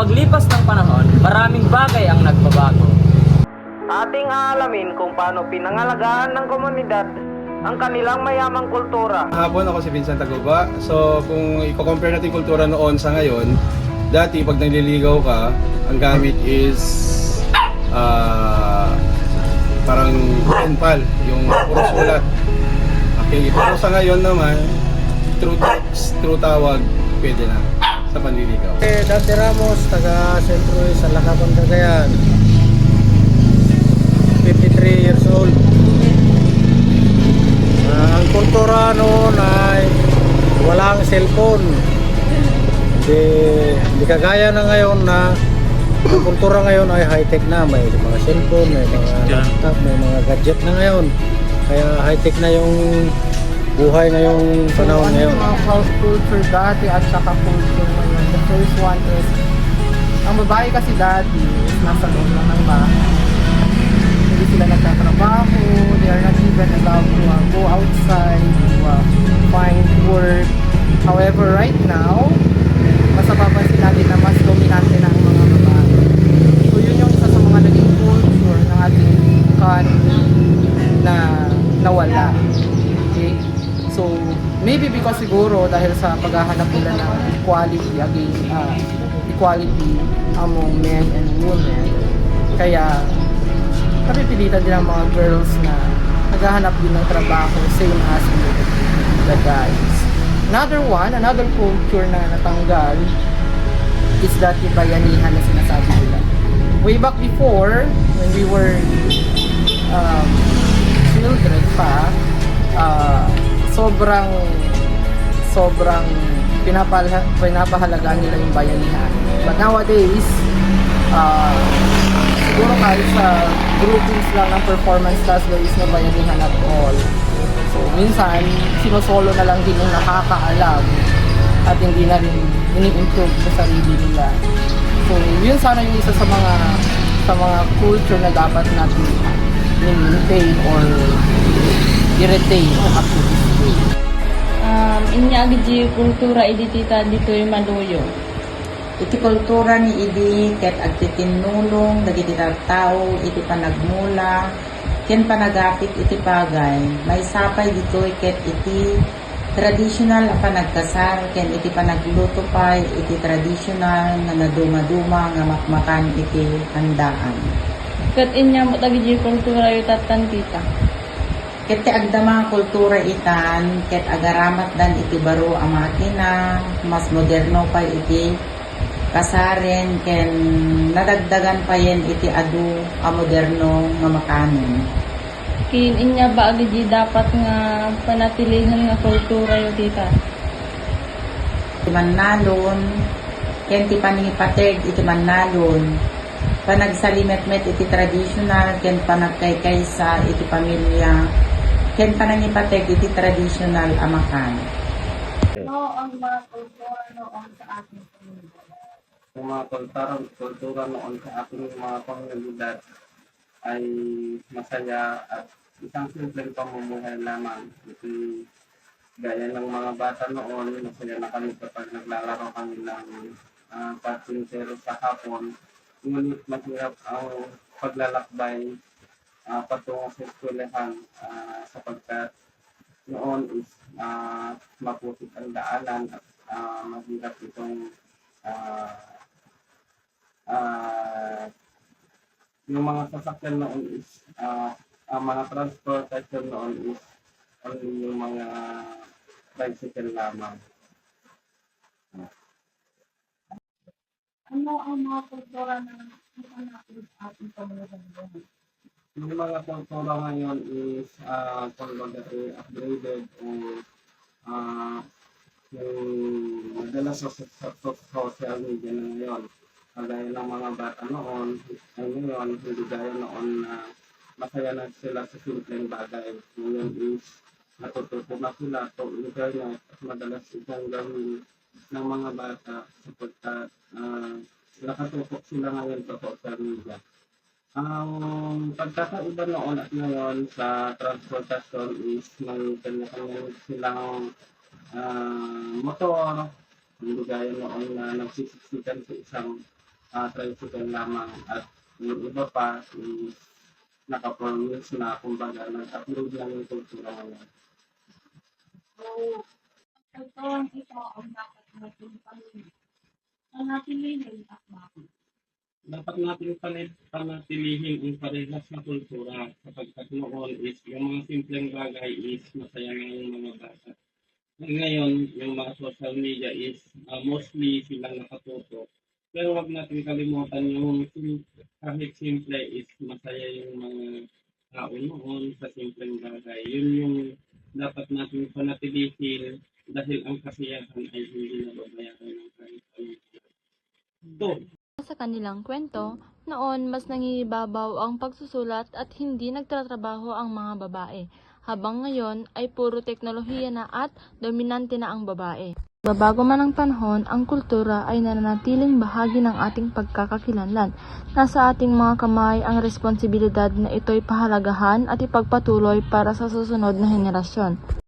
paglipas ng panahon, maraming bagay ang nagbabago. Ating aalamin kung paano pinangalagaan ng komunidad ang kanilang mayamang kultura. Hapon ako si Vincent Taguba. So kung i-compare natin kultura noon sa ngayon, dati pag nagliligaw ka, ang gamit is parang penpal, yung puro sulat. Okay, pero sa ngayon naman, through text, through tawag, pwede na sa panliligaw. Dante Ramos, taga Sentro sa Lacabon, Cagayan. 53 years old. Ang kultura noon ay walang cellphone. Hindi kagaya na ngayon na ang kultura ngayon ay high-tech na. May mga cellphone, may mga laptop, may mga gadget na ngayon. Kaya high-tech na yung buhay ngayong panahon ngayon. Mga house culture dati at saka culture ngayon. The first one is, ang babae kasi dati is nasa loob lang ng bahay. Hindi sila nagtatrabaho, they are not even allowed to go outside, to find work. However, right now, mas napapansin natin na mas dominante na ang mga babae. So yun yung isa sa mga naging culture ng ating economy na nawala. Okay? So, maybe because siguro dahil sa paghahanap nila ng equality equality among men and women, kaya napipilitan din ang mga girls na naghahanap din ng trabaho same as the guys. Another culture na natanggal is that yung bayanihan na sinasabi nila. Way back before, when we were children pa, sobrang pinapahalagaan nila yung bayanihan. But nowadays, siguro kahit sa groupings lang ng performance class, there is no bayanihan at all. So minsan, sinosolo na lang din yung nakakaalam at hindi na rin ini-improve sa sarili nila. So yun sana yung isa sa mga culture na dapat natin maintain or i-retain up to this day. Inya agji kultura idi tita dito yung maluyo. Iti kultura ni idi ket agtitinulong dagiti tao iti panagmula ken panagapit iti pagay may sapay dito ket iti traditional a panagkasar ken iti panagluto pay iti traditional nga naduma-duma nga makmakan iti handaan. Ket inya mo agji kultura yung tatan tita. Ket agdama kultura itan ket agaramat dan iti baro a makina mas moderno pa iti kasaren ken nadagdagan pa yen iti adu a moderno nga makanen. Kin inya ba agji dapat nga panatilihan nga kultura yung tita. Iti mannalon ken ti paningipateg iti mannalon panagsalimetmet iti traditional ken panagkaykaysa iti pamilya ken panangipateg iti traditional a makan. No, ang mga kultura noon sa ating komunidad. Yung mga kultura noon sa ating mga komunidad ay masaya at isang simpleng pamumuhay lamang. Ito gaya ng mga bata noon, masaya na kami kapag naglalaro kami ng patsintero sa hapon. Ngunit mahirap ang paglalakbay patungo sa eskwelahan sapagkat noon is maputik ang daanan at mahirap itong yung mga sasakyan noon is ang mga transportation noon is only yung mga bicycle lamang. Ano ang mga kultura na natin sa ating komunidad ngayon? Yung mga kultura ngayon is kumbaga upgraded o yung madalas sa social media na ngayon. Kagaya ng mga bata noon, ay ngayon, hindi gaya noon na masaya na sila sa simpleng bagay. Ngayon is natututo na sila sa internet at madalas itong gawin ng mga bata sapagkat nakatutok sila ngayon sa social media. Ang pagkakaiba noon at ngayon sa transportasyon is may kanya-kanya silang motor, hindi gaya noon na nagsisiksikan sa isang tricycle lamang at yung iba pa is naka-promise na kumbaga nag-upload lang yung kultura ngayon. Ito ang ang dapat natin panatilihin at bakit? Dapat natin panatilihin ang parehas na kultura sapagkat noon is yung mga simpleng bagay is masaya nga yung mga bata. Ngayon, yung mga social media is mostly silang nakatutok. Pero wag natin kalimutan yung kahit simple is masaya yung mga tao noon sa simpleng bagay. Yun yung dapat natin panatilihin dahil ang kasiyahan ay hindi nababayaran ng kahit anong. Ito, Sa kanilang kwento, noon mas nangingibabaw ang pagsusulat at hindi nagtatrabaho ang mga babae, habang ngayon ay puro teknolohiya na at dominante na ang babae. Babago man ang panahon, ang kultura ay nananatiling bahagi ng ating pagkakakilanlan. Nasa ating mga kamay ang responsibilidad na ito'y pahalagahan at ipagpatuloy para sa susunod na henerasyon.